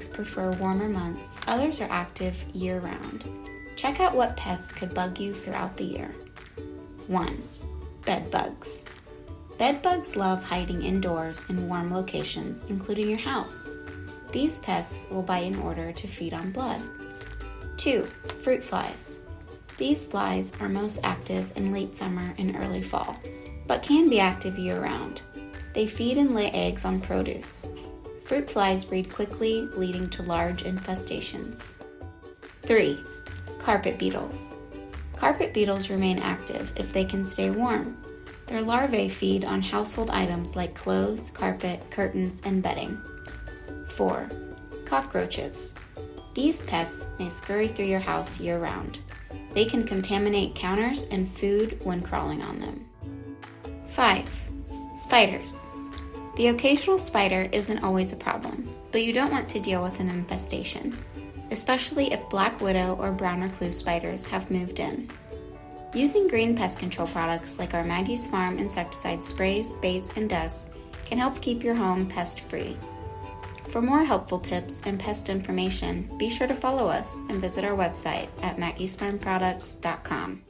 bugs prefer warmer months, others are active year-round. Check out what pests could bug you throughout the year. 1. Bed bugs. Bed bugs love hiding indoors in warm locations, including your house. These pests will bite in order to feed on blood. 2. Fruit flies. These flies are most active in late summer and early fall, but can be active year-round. They feed and lay eggs on produce. Fruit flies breed quickly, leading to large infestations. 3. Carpet beetles. Carpet beetles remain active if they can stay warm. Their larvae feed on household items like clothes, carpet, curtains, and bedding. 4. Cockroaches. These pests may scurry through your house year-round. They can contaminate counters and food when crawling on them. 5. Spiders. The occasional spider isn't always a problem, but you don't want to deal with an infestation, especially if black widow or brown recluse spiders have moved in. Using green pest control products like our Maggie's Farm insecticide sprays, baits, and dusts can help keep your home pest-free. For more helpful tips and pest information, be sure to follow us and visit our website at maggiesfarmproducts.com.